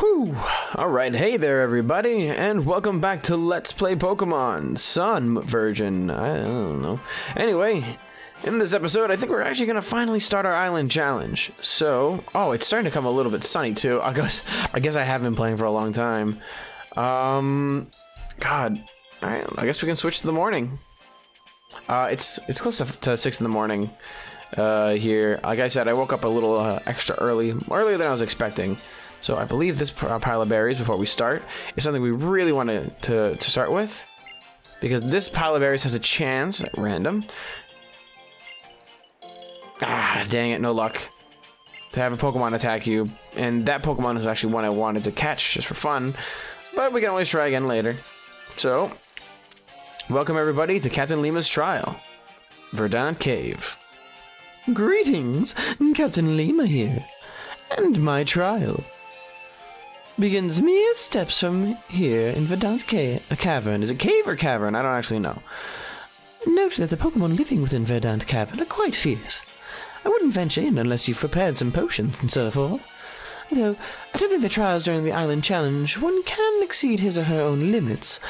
Whew. Alright, hey there everybody, and welcome back to Let's Play Pokemon Sun version. I don't know. Anyway, in this episode, I think we're actually going to finally start our island challenge. So, oh, it's starting to come a little bit sunny too. I guess I have been playing for a long time. God, alright, I guess we can switch to the morning. It's close to 6 in the morning here. Like I said, I woke up a little extra earlier than I was expecting. So I believe this pile of berries before we start is something we really want to start with, because this pile of berries has a chance at random. Ah, dang it, no luck. To have a Pokemon attack you, and that Pokemon is actually one I wanted to catch just for fun, but we can always try again later. So, welcome everybody to Captain Llima's trial, Verdant Cave. Greetings, Captain Llima here, and my trial begins mere steps from here in Verdant Cavern. Is it cave or cavern? I don't actually know. Note that the Pokemon living within Verdant Cavern are quite fierce. I wouldn't venture in unless you've prepared some potions and so forth. Though, attempting the trials during the Island Challenge, one can exceed his or her own limits.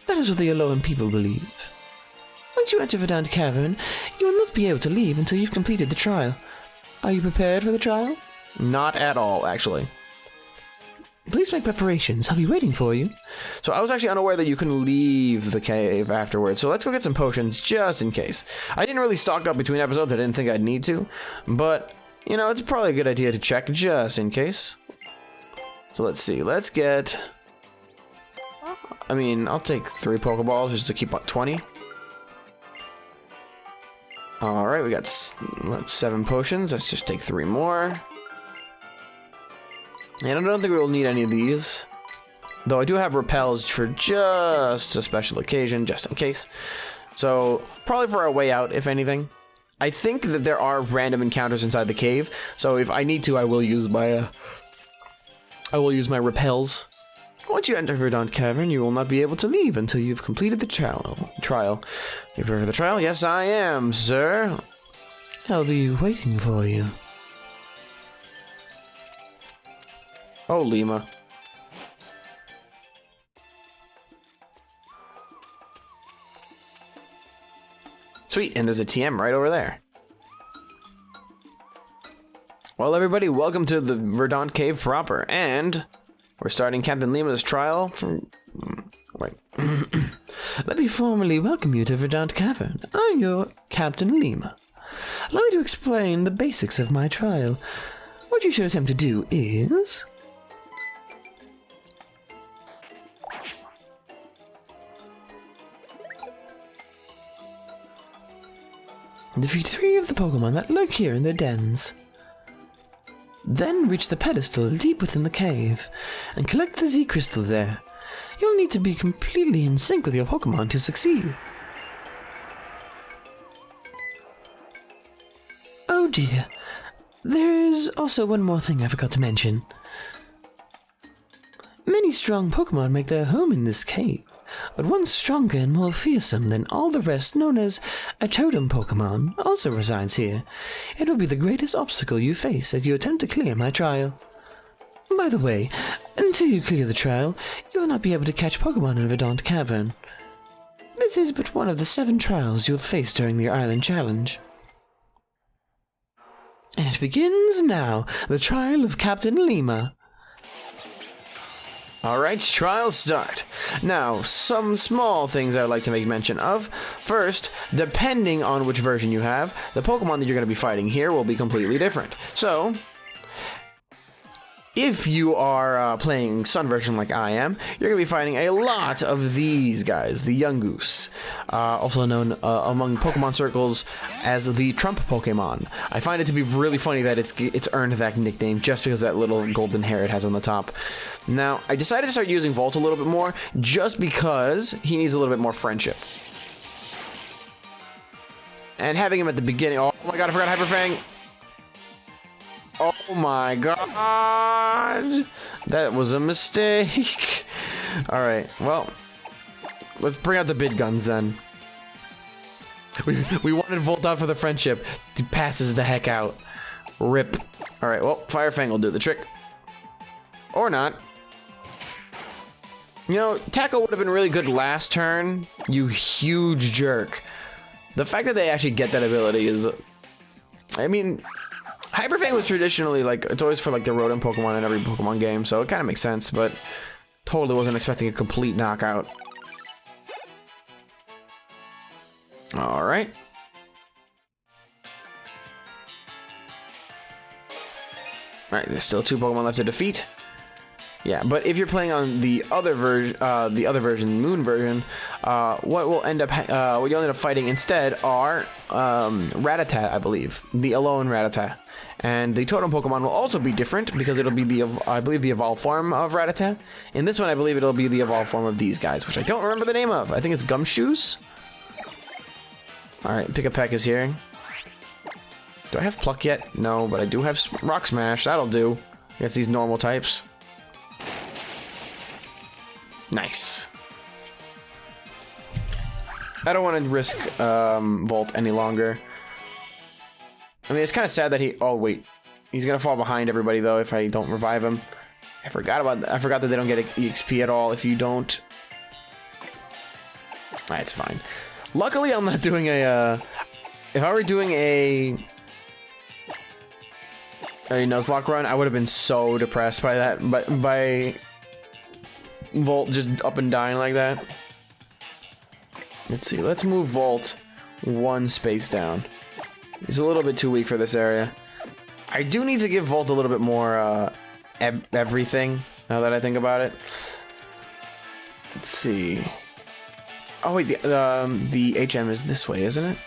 That is what the Alolan people believe. Once you enter Verdant Cavern, you will not be able to leave until you've completed the trial. Are you prepared for the trial? Not at all, actually. Please make preparations. I'll be waiting for you. So I was actually unaware that you can leave the cave afterwards. So let's go get some potions just in case. I didn't really stock up between episodes. I didn't think I'd need to. But, you know, it's probably a good idea to check just in case. So let's see. Let's get... I mean, I'll take 3 Poké Balls just to keep up 20. Alright, we got 7 potions. Let's just take 3 more. And I don't think we'll need any of these. Though I do have repels for just a special occasion, just in case. So, probably for our way out, if anything. I think that there are random encounters inside the cave. So if I need to, I will use my repels. Once you enter Verdant Cavern, you will not be able to leave until you've completed the trial. You prepared for the trial? Yes, I am, sir. I'll be waiting for you. Oh, Llima. Sweet, and there's a TM right over there. Well, everybody, welcome to the Verdant Cave proper, and we're starting Captain Llima's trial from... Wait. Let me formally welcome you to Verdant Cavern. I'm your Captain Llima. Allow me to explain the basics of my trial. What you should attempt to do is... defeat 3 of the Pokemon that lurk here in their dens. Then reach the pedestal deep within the cave, and collect the Z-Crystal there. You'll need to be completely in sync with your Pokemon to succeed. Oh dear, there's also one more thing I forgot to mention. Many strong Pokemon make their home in this cave, but one stronger and more fearsome than all the rest, known as a totem Pokemon, also resides here. It will be the greatest obstacle you face as you attempt to clear my trial. By the way, until you clear the trial, you will not be able to catch Pokemon in Verdant Cavern. This is but one of the 7 trials you'll face during the Island Challenge. And it begins now, the trial of Captain Llima. Alright, trial start. Now, some small things I would like to make mention of. First, depending on which version you have, the Pokemon that you're going to be fighting here will be completely different. So, if you are playing Sun version like I am, you're going to be fighting a lot of these guys, the Yungoos, also known among Pokemon circles as the Trump Pokemon. I find it to be really funny that it's earned that nickname just because of that little golden hair it has on the top. Now, I decided to start using Volt a little bit more just because he needs a little bit more friendship. And having him at the beginning... Oh my god, I forgot Hyper Fang! Oh my god! That was a mistake! Alright, well... let's bring out the big guns then. We wanted Volt out for the friendship. He passes the heck out. Rip. Alright, well, Fire Fang will do the trick. Or not. You know, tackle would have been really good last turn, you huge jerk. The fact that they actually get that ability is... I mean, Hyper Fang was traditionally, like, it's always for, like, the rodent Pokemon in every Pokemon game, so it kind of makes sense, but totally wasn't expecting a complete knockout. Alright. Alright, there's still 2 Pokemon left to defeat. Yeah, but if you're playing on the other version, Moon version, what you'll end up fighting instead are Rattata, I believe, the alone Rattata, and the totem Pokemon will also be different because it'll be I believe the evolved form of Rattata. In this one, I believe it'll be the evolved form of these guys, which I don't remember the name of. I think it's Gumshoes. All right, Pick-a-Peck is here. Do I have Pluck yet? No, but I do have Rock Smash. That'll do against these normal types. Nice. I don't want to risk Volt any longer. I mean, it's kind of sad that he... Oh, wait. He's going to fall behind everybody, though, if I don't revive him. I forgot about that. I forgot that they don't get EXP at all if you don't. It's fine. Luckily, I'm not doing a... if I were doing a Nuzlocke run, I would have been so depressed by that. But by... Volt just up and dying like that. Let's see. Let's move Volt 1 space down. He's a little bit too weak for this area. I do need to give Volt a little bit more everything, now that I think about it. Let's see. Oh wait, the HM is this way, isn't it?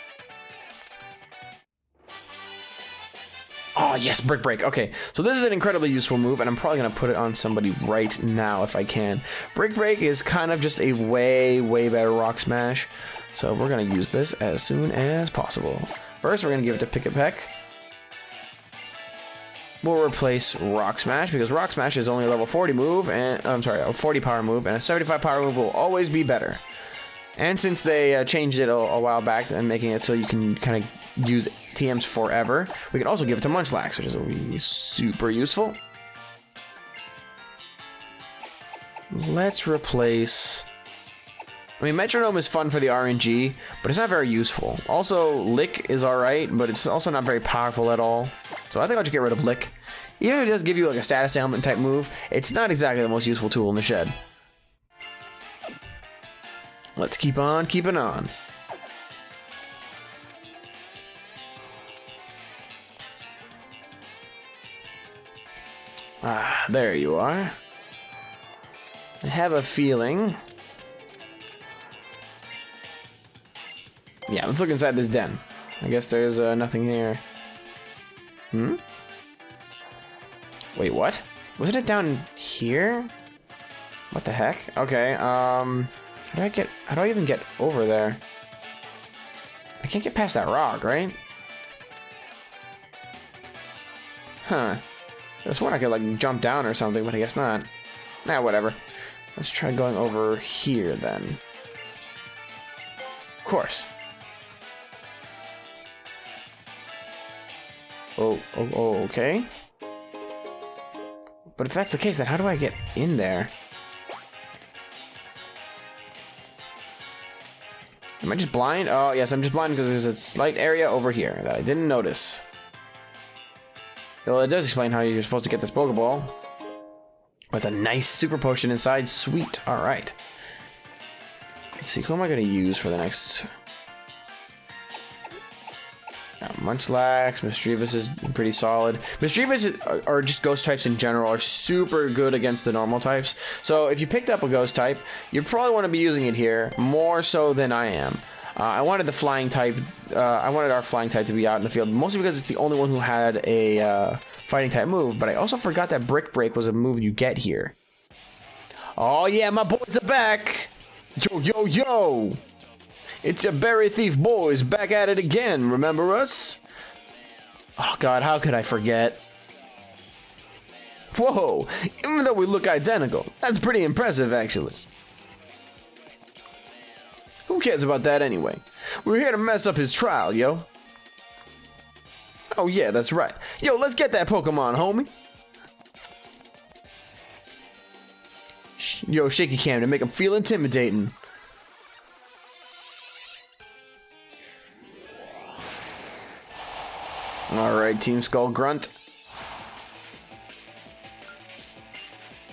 Oh, yes, Brick Break. Okay, so this is an incredibly useful move, and I'm probably going to put it on somebody right now if I can. Brick Break is kind of just a way, way better Rock Smash, so we're going to use this as soon as possible. First, we're going to give it to Pick-a-Peck. We'll replace Rock Smash, because Rock Smash is only a level 40 move, and I'm sorry, a 40 power move, and a 75 power move will always be better. And since they changed it a while back and making it so you can kind of use TMs forever, we can also give it to Munchlax, which is really super useful. Let's replace... I mean, Metronome is fun for the RNG, but it's not very useful. Also, Lick is alright, but it's also not very powerful at all. So I think I'll just get rid of Lick. Even if it does give you like a status ailment type move, it's not exactly the most useful tool in the shed. Let's keep on keeping on. Ah, there you are. I have a feeling... Yeah, let's look inside this den. I guess there's nothing here. Hmm? Wait, what? Wasn't it down here? What the heck? Okay, how do I even get over there? I can't get past that rock, right? Huh. I was wondering I could, like, jump down or something, but I guess not. Nah, whatever. Let's try going over here, then. Of course. Oh, okay. But if that's the case, then how do I get in there? Am I just blind? Oh, yes, I'm just blind because there's a slight area over here that I didn't notice. Well, it does explain how you're supposed to get this Pokeball. With a nice super potion inside. Sweet. Alright. Let's see, who am I going to use for the next... Munchlax, Mischievous is pretty solid. Mischievous are just ghost types in general are super good against the normal types. So if you picked up a ghost type, you probably want to be using it here more so than I am. I wanted the flying type. I wanted our flying type to be out in the field, mostly because it's the only one who had a fighting type move. But I also forgot that Brick Break was a move you get here. Oh yeah, my boys are back! Yo yo yo! It's your Berry Thief boys back at it again, remember us? Oh god, how could I forget? Whoa, even though we look identical, that's pretty impressive actually. Who cares about that anyway? We're here to mess up his trial, yo. Oh yeah, that's right. Yo, let's get that Pokemon, homie. Yo, shaky cam to make him feel intimidating. Alright, Team Skull Grunt.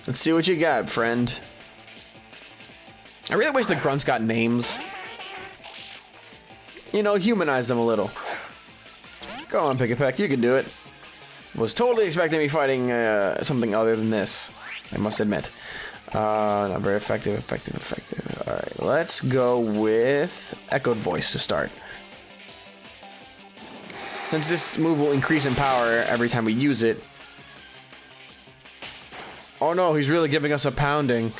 Let's see what you got, friend. I really wish the grunts got names. You know, humanize them a little. Go on, Pick-a-Peck, you can do it. Was totally expecting me fighting something other than this, I must admit. Not very effective. Alright, let's go with Echoed Voice to start. Since this move will increase in power every time we use it. Oh no, he's really giving us a pounding.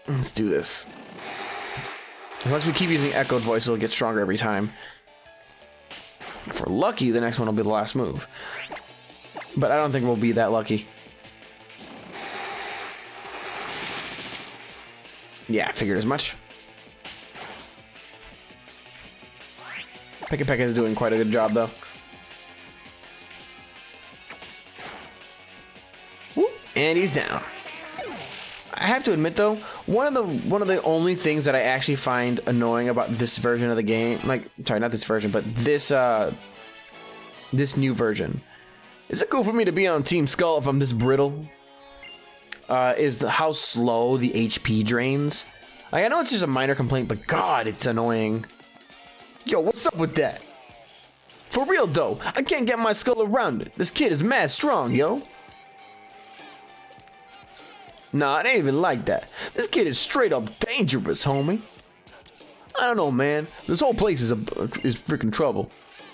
Let's do this. As long as we keep using Echoed Voice, it'll get stronger every time. If we're lucky, the next one will be the last move. But I don't think we'll be that lucky. Yeah, I figured as much. Pick-a-Peck is doing quite a good job, though. Whoop, and he's down. I have to admit, though, one of the only things that I actually find annoying about this version of the game, like, sorry, not this version, but this new version. Is it cool for me to be on Team Skull if I'm this brittle? Is how slow the HP drains. Like, I know it's just a minor complaint, but God, it's annoying. Yo, what's up with that? For real though, I can't get my skull around it. This kid is mad strong, yo. Nah, it ain't even like that. This kid is straight up dangerous, homie. I don't know, man. This whole place is freaking trouble.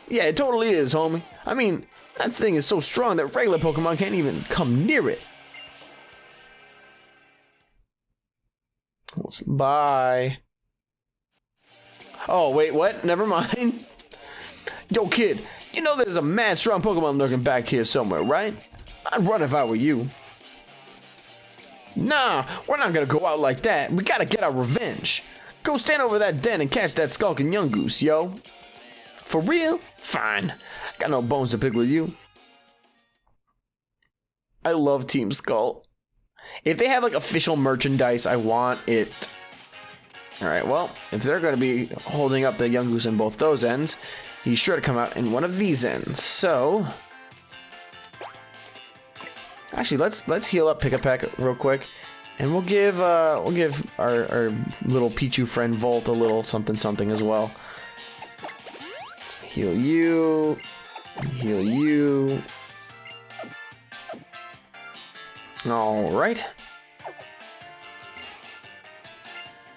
Yeah, it totally is, homie. I mean, that thing is so strong that regular Pokemon can't even come near it. Bye. Oh, wait, what? Never mind. Yo, kid, you know there's a mad strong Pokemon lurking back here somewhere, right? I'd run if I were you. Nah, we're not gonna go out like that. We gotta get our revenge. Go stand over that den and catch that skulking young goose, yo. For real? Fine. Got no bones to pick with you. I love Team Skull. If they have like official merchandise, I want it. Alright, well, if they're going to be holding up the young goose in both those ends, he's sure to come out in one of these ends. So, actually, let's heal up Pick-a-Peck real quick, and we'll give our little Pichu friend Volt a little something as well. Heal you, heal you. All right.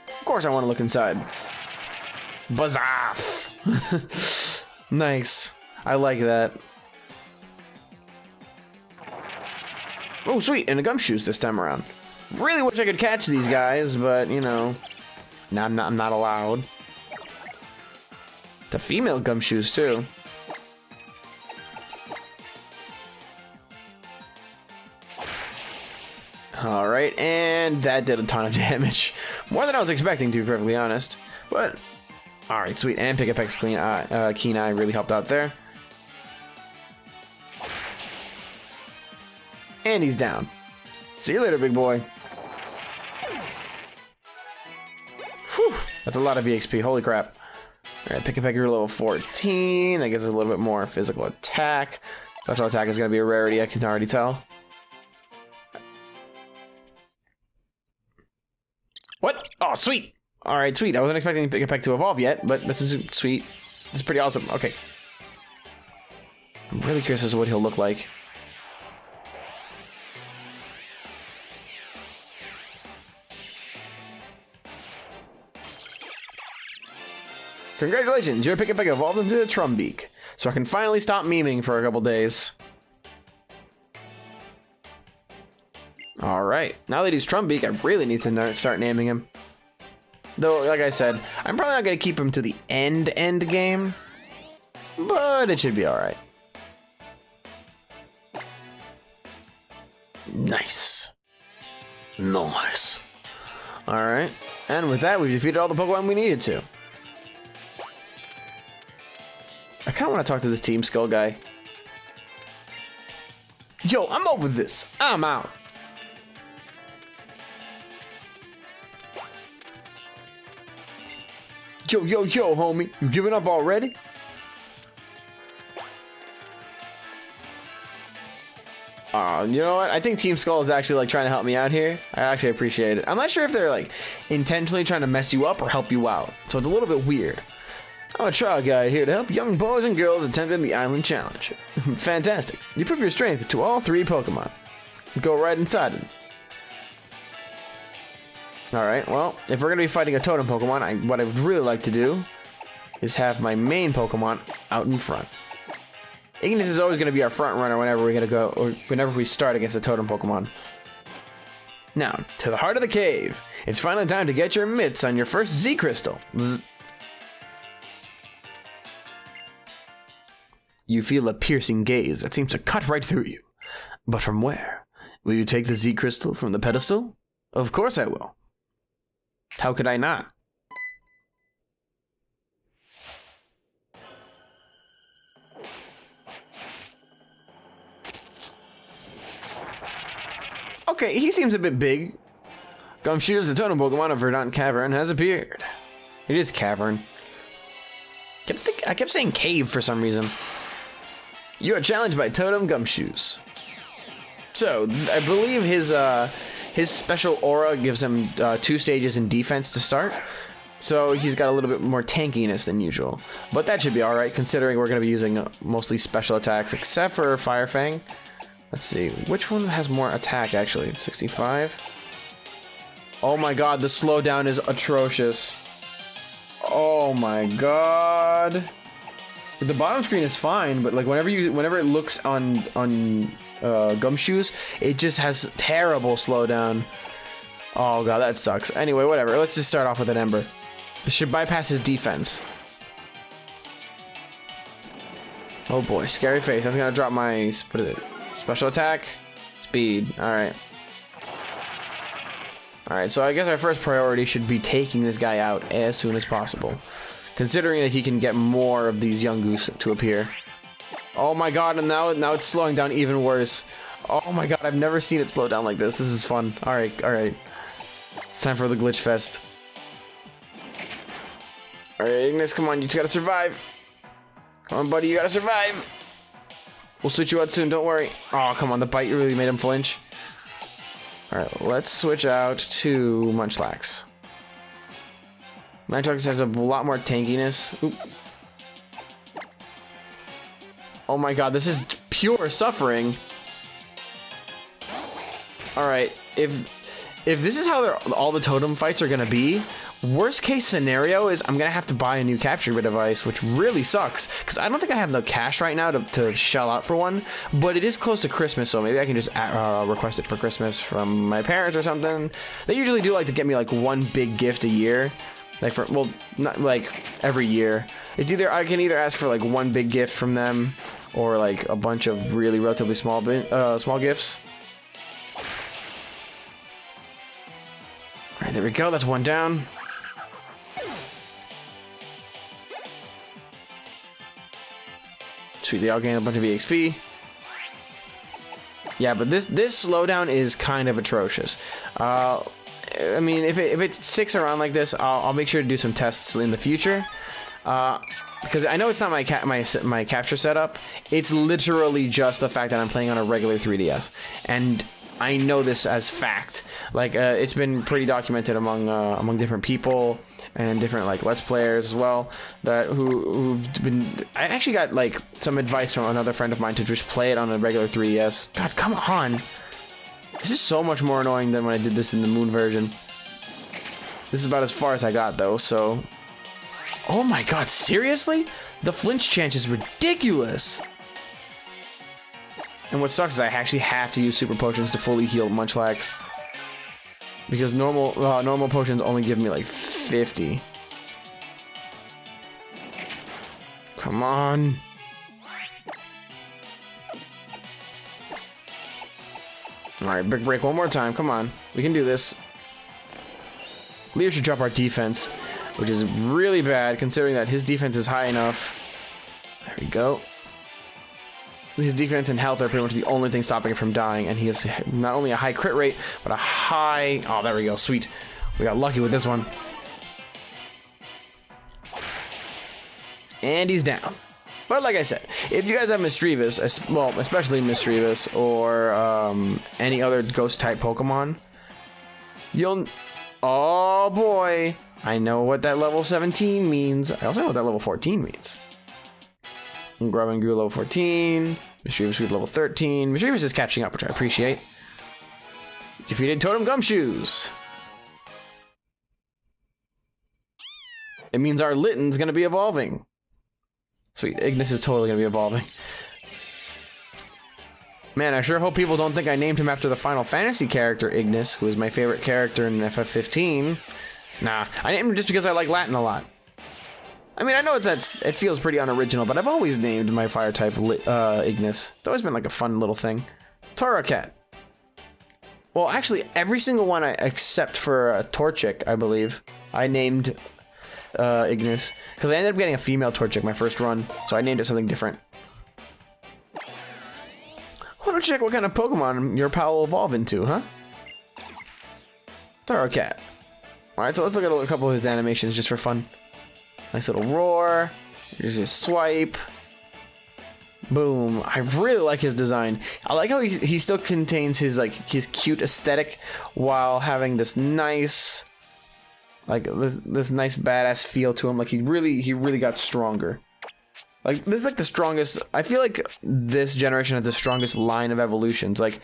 Of course I want to look inside. Buzz-off! Nice. I like that. Oh, sweet. And a Gumshoos this time around. Really wish I could catch these guys, but, you know. No, I'm not allowed. It's a female Gumshoos, too. Alright, and that did a ton of damage. More than I was expecting, to be perfectly honest. But, alright, sweet. And Pick-a-Peck's keen eye really helped out there. And he's down. See you later, big boy. Whew, that's a lot of EXP, holy crap. Alright, Pick-a-Peck, you're level 14. That gives us a little bit more physical attack. Special attack is going to be a rarity, I can already tell. What? Oh, sweet. All right, sweet. I wasn't expecting Pick-a-Peck to evolve yet, but this is sweet. This is pretty awesome. Okay. I'm really curious as to what he'll look like. Congratulations, your Pick-a-Peck evolved into a Trumbeak, so I can finally stop memeing for a couple days. Alright, now that he's Trumbeak, I really need to start naming him. Though, like I said, I'm probably not going to keep him to the end game, but it should be alright. Nice. Nice. Alright, and with that, we've defeated all the Pokemon we needed to. I kind of want to talk to this Team Skull guy. Yo, I'm over this. I'm out. Yo, homie. You giving up already? You know what? I think Team Skull is actually like trying to help me out here. I actually appreciate it. I'm not sure if they're like intentionally trying to mess you up or help you out. So it's a little bit weird. I'm a trial guide here to help young boys and girls attempting the island challenge. Fantastic. You prove your strength to all 3 Pokemon. Go right inside them. Alright, well, if we're going to be fighting a totem Pokemon, what I would really like to do is have my main Pokemon out in front. Ignis is always going to be our front runner whenever we're going to go, or whenever we start against a totem Pokemon. Now, to the heart of the cave. It's finally time to get your mitts on your first Z Crystal. Zzz. You feel a piercing gaze that seems to cut right through you. But from where? Will you take the Z Crystal from the pedestal? Of course I will. How could I not? Okay, he seems a bit big. Gumshoos, the totem Pokemon of Verdant Cavern, has appeared. It is cavern. I kept saying cave for some reason. You are challenged by Totem Gumshoos. So, I believe his special aura gives him 2 stages in defense to start. So he's got a little bit more tankiness than usual. But that should be alright, considering we're going to be using mostly special attacks, except for Fire Fang. Let's see, which one has more attack, actually? 65? Oh my god, the slowdown is atrocious. Oh my god. The bottom screen is fine, but like whenever it looks on Gumshoos, it just has terrible slowdown. Oh god, that sucks. Anyway, whatever. Let's just start off with an Ember. This should bypass his defense. Oh boy, scary face. I was gonna drop my what is it? Special attack, speed. All right. All right. So I guess our first priority should be taking this guy out as soon as possible, considering that he can get more of these young goose to appear. Oh my god, and now it's slowing down even worse. Oh my god, I've never seen it slow down like this. This is fun. All right. It's time for the glitch fest. All right, Ignis, come on, you gotta survive. Come on, buddy, you gotta survive. We'll switch you out soon, don't worry. Oh, come on, the bite really made him flinch. All right, let's switch out to Munchlax. Munchlax has a lot more tankiness. Oop. Oh my god, this is pure suffering. Alright, if this is how all the totem fights are gonna be, worst case scenario is I'm gonna have to buy a new capture device, which really sucks, because I don't think I have the cash right now to shell out for one, but it is close to Christmas, so maybe I can just request it for Christmas from my parents or something. They usually do like to get me like one big gift a year. Like well, not like every year. It's I can either ask for like one big gift from them, or like a bunch of really relatively small gifts. All right, there we go. That's one down. Sweet, they all gain a bunch of EXP. Yeah, but this slowdown is kind of atrocious. I mean, if it sticks around like this, I'll make sure to do some tests in the future. Because I know it's not my capture setup. It's literally just the fact that I'm playing on a regular 3DS, and I know this as fact. Like it's been pretty documented among different people and different like Let's Players as well. Who've been. I actually got like some advice from another friend of mine to just play it on a regular 3DS. God, come on. This is so much more annoying than when I did this in the Moon version. This is about as far as I got, though, so... Oh my god, seriously? The flinch chance is ridiculous! And what sucks is I actually have to use super potions to fully heal Munchlax. Because normal potions only give me like 50. Come on. Alright, Brick Break one more time. Come on. We can do this. Leo should drop our defense, which is really bad considering that his defense is high enough. There we go. His defense and health are pretty much the only thing stopping him from dying, and he has not only a high crit rate, but a high... Oh, there we go. Sweet. We got lucky with this one. And he's down. But like I said, if you guys have Misdreavus, well, especially Misdreavus or any other ghost-type Pokemon, you'll... Oh boy! I know what that level 17 means. I also know what that level 14 means. Grubbin grew level 14. Misdreavus grew level 13. Misdreavus is catching up, which I appreciate. Defeated Totem Gumshoes. It means our Litten's gonna be evolving. Sweet, Ignis is totally gonna be evolving. Man, I sure hope people don't think I named him after the Final Fantasy character Ignis, who is my favorite character in FF15. Nah, I named him just because I like Latin a lot. I mean, I know it feels pretty unoriginal, but I've always named my fire type Ignis. It's always been like a fun little thing. Torracat. Well, actually, every single one except for Torchic, I believe, I named Ignis. Because I ended up getting a female Torchic my first run, so I named it something different. I want to check what kind of Pokemon your pal will evolve into, huh? Torracat. Alright, so let's look at a couple of his animations just for fun. Nice little roar. Here's his swipe. Boom. I really like his design. I like how he still contains his cute aesthetic while having this nice this nice badass feel to him. Like he really got stronger. Like this is like the strongest. I feel like this generation has the strongest line of evolutions. Like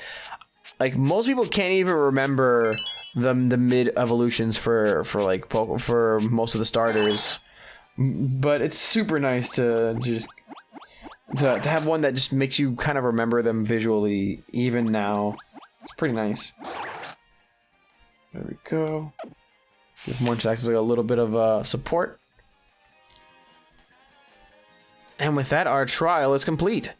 most people can't even remember the mid evolutions for most of the starters. But it's super nice to have one that just makes you kind of remember them visually, even now. It's pretty nice. There we go. This one acts like a little bit of support. And with that, our trial is complete.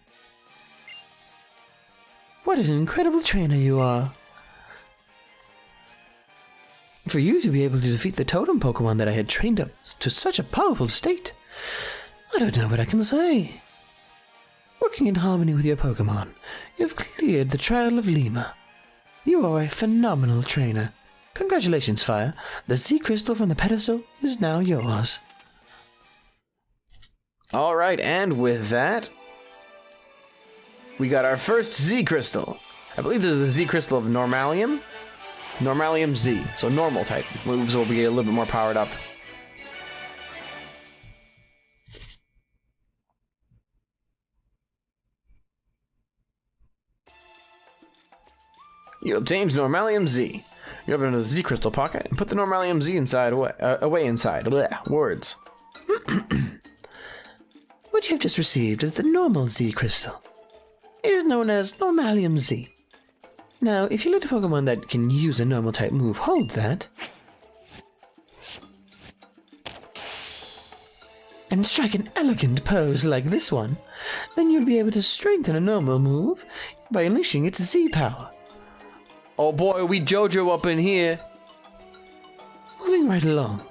What an incredible trainer you are. For you to be able to defeat the totem Pokemon that I had trained up to such a powerful state, I don't know what I can say. Working in harmony with your Pokemon, you've cleared the trial of Llima. You are a phenomenal trainer. Congratulations, Fire. The Z Crystal from the pedestal is now yours. Alright, and with that, we got our first Z Crystal. I believe this is the Z Crystal of Normalium. Normalium Z, so normal type. Moves will be a little bit more powered up. You obtained Normalium Z. You open the Z Crystal pocket and put the Normalium Z inside away inside. Blech, words. What you have just received is the normal Z Crystal. It is known as Normalium Z. Now, if you let a Pokemon that can use a normal type move hold that, and strike an elegant pose like this one, then you'll be able to strengthen a normal move by unleashing its Z power. Oh boy, we JoJo up in here. Moving right along.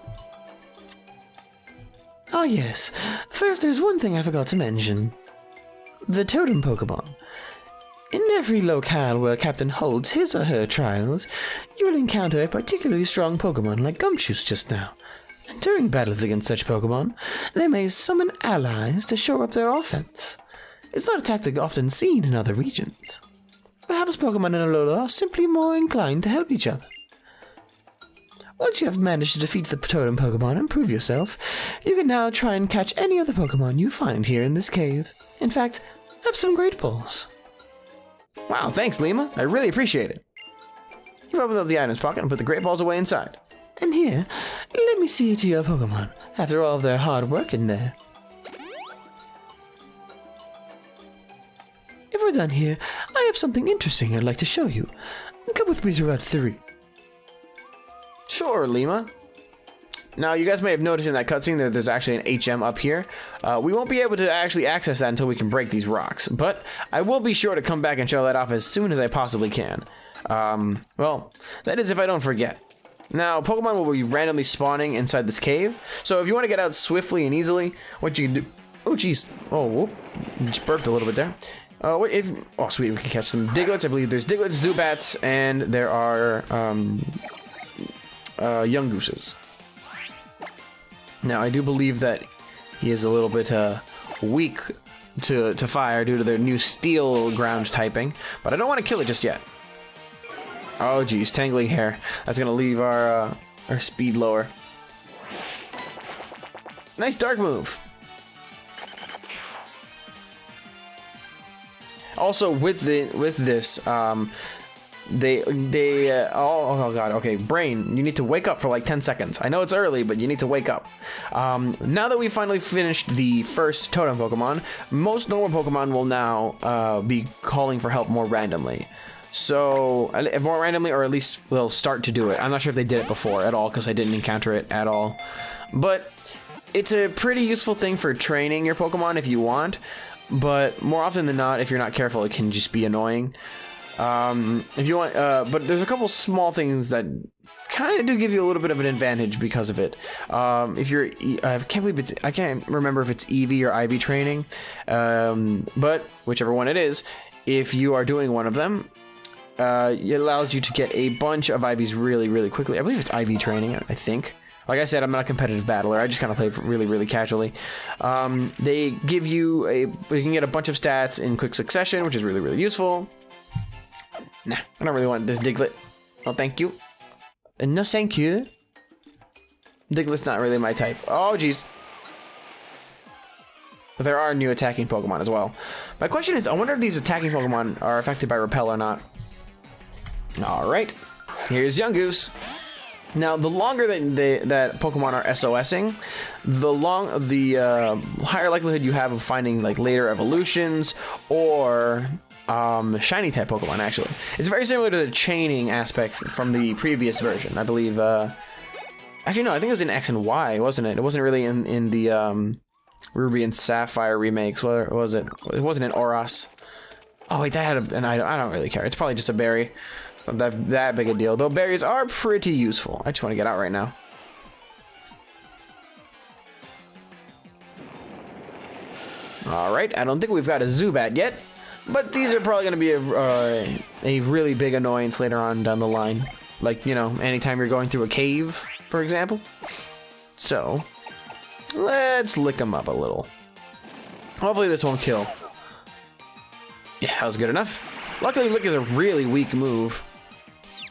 Ah yes, first there's one thing I forgot to mention. The totem Pokemon. In every locale where a captain holds his or her trials, you will encounter a particularly strong Pokemon like Gumshoos just now. And during battles against such Pokemon, they may summon allies to shore up their offense. It's not a tactic often seen in other regions. Perhaps Pokemon in Alola are simply more inclined to help each other. Once you have managed to defeat the totem Pokemon and prove yourself, you can now try and catch any other Pokemon you find here in this cave. In fact, have some great balls. Wow, thanks, Llima. I really appreciate it. You've opened up the items pocket and put the great balls away inside. And here, let me see to your Pokemon, after all of their hard work in there. If we're done here, I have something interesting I'd like to show you. Come with me to Route 3. Sure, Llima. Now, you guys may have noticed in that cutscene that there's actually an HM up here. We won't be able to actually access that until we can break these rocks, but I will be sure to come back and show that off as soon as I possibly can. Well, that is if I don't forget. Now, Pokemon will be randomly spawning inside this cave, so if you want to get out swiftly and easily, what you can do... Oh, jeez. Oh, whoop. Just burped a little bit there. Oh, sweet, we can catch some Digletts. I believe there's Digletts, Zubats, and there are young Gooses. Now, I do believe that he is a little bit weak to fire due to their new steel ground typing, but I don't want to kill it just yet. Oh geez, tangling hair. That's gonna leave our speed lower. Nice dark move. Also, with this, oh god, okay, brain, you need to wake up for like 10 seconds. I know it's early, but you need to wake up. Now that we finally finished the first totem Pokemon, most normal Pokemon will now be calling for help more randomly. So, more randomly, or at least they'll start to do it. I'm not sure if they did it before at all, because I didn't encounter it at all. But it's a pretty useful thing for training your Pokemon if you want. But more often than not, if you're not careful, it can just be annoying. If you want, but there's a couple small things that kind of do give you a little bit of an advantage because of it. If you're, I can't remember if it's EV or IV training, but whichever one it is, if you are doing one of them, it allows you to get a bunch of IVs really, really quickly. I believe it's IV training, I think. Like I said, I'm not a competitive battler. I just kind of play really, really casually. They give you you can get a bunch of stats in quick succession, which is really, really useful. Nah, I don't really want this Diglett. Oh, thank you. No, thank you. Diglett's not really my type. Oh, jeez. But there are new attacking Pokemon as well. My question is, I wonder if these attacking Pokemon are affected by Repel or not. Alright, here's Yungoos. Now, the longer that Pokemon are SOSing, the higher likelihood you have of finding like later evolutions or shiny type Pokemon. Actually, it's very similar to the chaining aspect from the previous version. I believe. Actually, no, I think it was in X and Y, wasn't it? It wasn't really in the Ruby and Sapphire remakes. What was it? It wasn't in Oros. Oh wait, that had an item. I don't really care. It's probably just a berry. Not that big a deal, though berries are pretty useful. I just want to get out right now. Alright, I don't think we've got a Zubat yet, but these are probably going to be a really big annoyance later on down the line. Like, you know, anytime you're going through a cave, for example. So, let's lick them up a little. Hopefully this won't kill. Yeah, that was good enough. Luckily, Lick is a really weak move.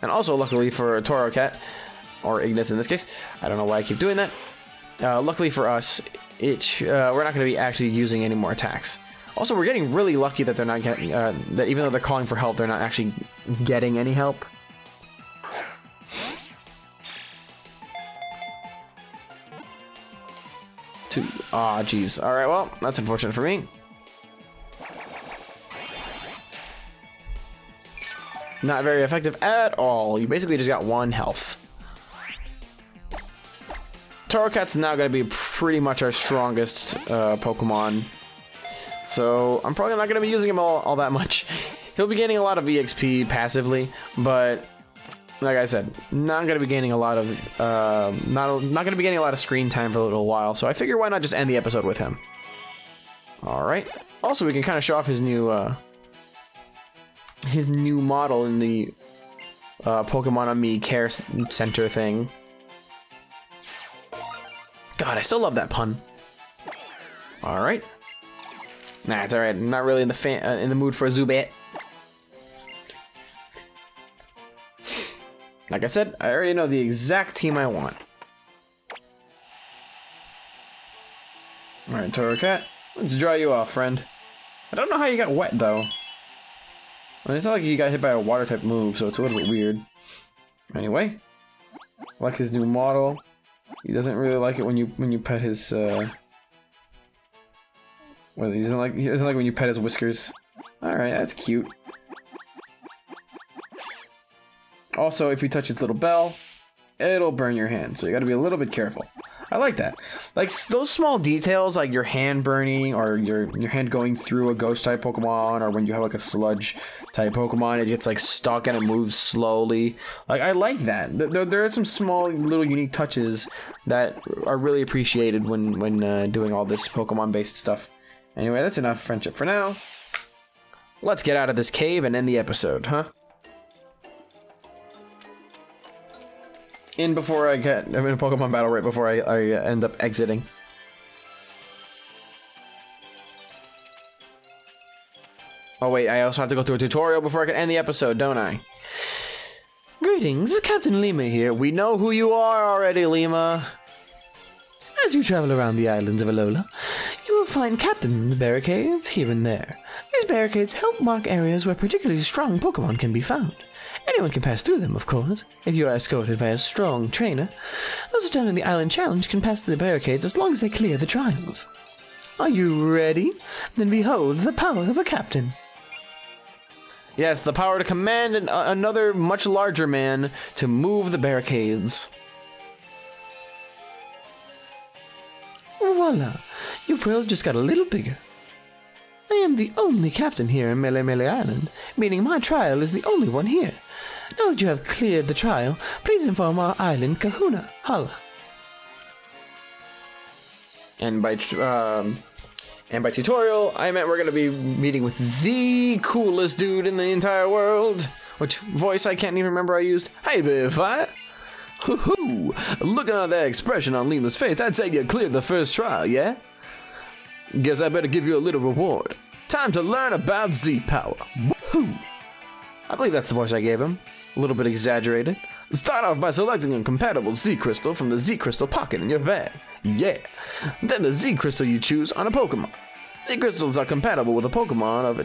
And also, luckily for Torracat, or Ignis in this case, I don't know why I keep doing that. Luckily for us, we're not going to be actually using any more attacks. Also, we're getting really lucky that they're not getting, that even though they're calling for help, they're not actually getting any help. Aw, jeez. Alright, well, that's unfortunate for me. Not very effective at all. You basically just got 1 health. Torracat's now going to be pretty much our strongest Pokemon. So I'm probably not going to be using him all that much. He'll be gaining a lot of EXP passively, but like I said, not going to be gaining a lot of not going to be getting a lot of screen time for a little while. So I figure why not just end the episode with him. All right. Also, we can kind of show off his new model in the Pokemon on Me Care Center thing. God, I still love that pun. All right. Nah, it's all right. I'm not really in the mood for a Zubat. Like I said, I already know the exact team I want. All right, Torracat, let's dry you off, friend. I don't know how you got wet though. I mean, it's not like you got hit by a water type move, so it's a little bit weird. Anyway, I like his new model. He doesn't really like it when you pet his well, he doesn't like when you pet his whiskers. All right, that's cute. Also, if you touch his little bell, it'll burn your hand, so you got to be a little bit careful. I like that. Like those small details, like your hand burning or your hand going through a ghost type Pokemon, or when you have like a sludge type Pokemon, it gets like stuck and it moves slowly. Like I like that. There are some small little unique touches that are really appreciated when doing all this Pokemon based stuff. Anyway, that's enough friendship for now. Let's get out of this cave and end the episode, huh? I'm in a Pokemon battle right before I end up exiting. Oh wait, I also have to go through a tutorial before I can end the episode, don't I? Greetings, Captain Llima here. We know who you are already, Llima. As you travel around the islands of Alola, you will find captain barricades here and there. These barricades help mark areas where particularly strong Pokemon can be found. Anyone can pass through them, of course, if you are escorted by a strong trainer. Those attempting the island challenge can pass the barricades as long as they clear the trials. Are you ready? Then behold the power of a captain. Yes, the power to command another much larger man to move the barricades. Voila! Your world just got a little bigger. I am the only captain here in Mele Mele Island, meaning my trial is the only one here. Now that you have cleared the trial, please inform our island kahuna. Holla. And by tutorial, I meant we're going to be meeting with the coolest dude in the entire world. Which voice I can't even remember I used. Hey there, Fire. Hoo-hoo! Looking at that expression on Llima's face, I'd say you cleared the first trial, yeah? Guess I better give you a little reward. Time to learn about Z-Power. Woohoo! I believe that's the voice I gave him. A little bit exaggerated. Start off by selecting a compatible Z-Crystal from the Z-Crystal pocket in your bag. Yeah! Then the Z-Crystal you choose on a Pokemon. Z-Crystals are compatible with a Pokemon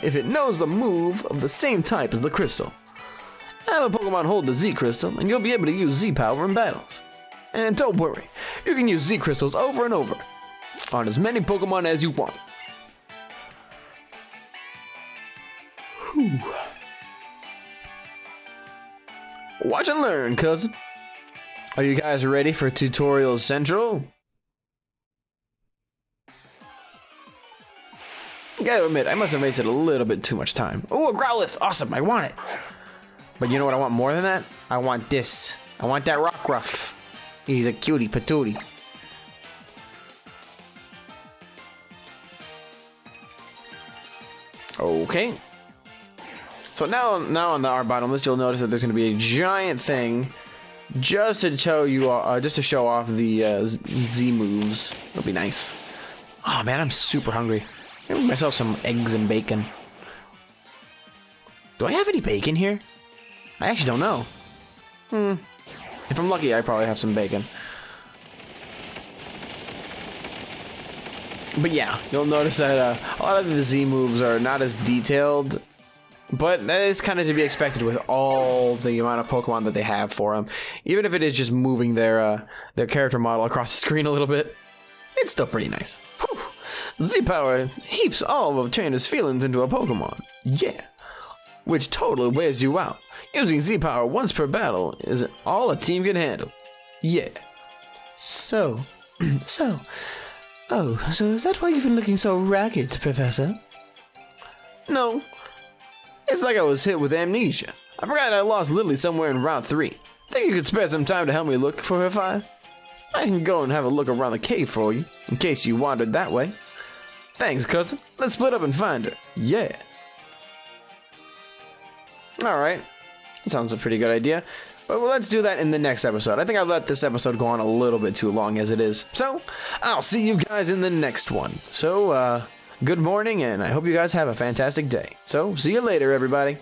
if it knows the move of the same type as the crystal. Have a Pokemon hold the Z-Crystal, and you'll be able to use Z-Power in battles. And don't worry, you can use Z-Crystals over and over, on as many Pokemon as you want. Whew. Watch and learn, cousin. Are you guys ready for Tutorial Central? I gotta admit, I must have wasted a little bit too much time. Oh, a Growlithe! Awesome, I want it! But you know what I want more than that? I want this. I want that Rockruff. He's a cutie patootie. Okay. So now on our bottom list, you'll notice that there's going to be a giant thing just to show you, just to show off the Z moves. It'll be nice. Oh man, I'm super hungry. Give myself some eggs and bacon. Do I have any bacon here? I actually don't know. If I'm lucky, I probably have some bacon. But yeah, you'll notice that a lot of the Z moves are not as detailed, but that is kind of to be expected with all the amount of Pokemon that they have for them. Even if it is just moving their character model across the screen a little bit, it's still pretty nice. Z-Power heaps all of a trainer's feelings into a Pokemon. Yeah. Which totally wears you out. Using Z-Power once per battle is all a team can handle. Yeah. So is that why you've been looking so ragged, Professor? No. It's like I was hit with amnesia. I forgot I lost Lily somewhere in Route 3. Think you could spare some time to help me look for her, Fire? I can go and have a look around the cave for you, in case you wandered that way. Thanks, cousin. Let's split up and find her. Yeah. Alright. That sounds a pretty good idea. But let's do that in the next episode. I think I've let this episode go on a little bit too long as it is. So, I'll see you guys in the next one. So, good morning, and I hope you guys have a fantastic day. So, see you later, everybody.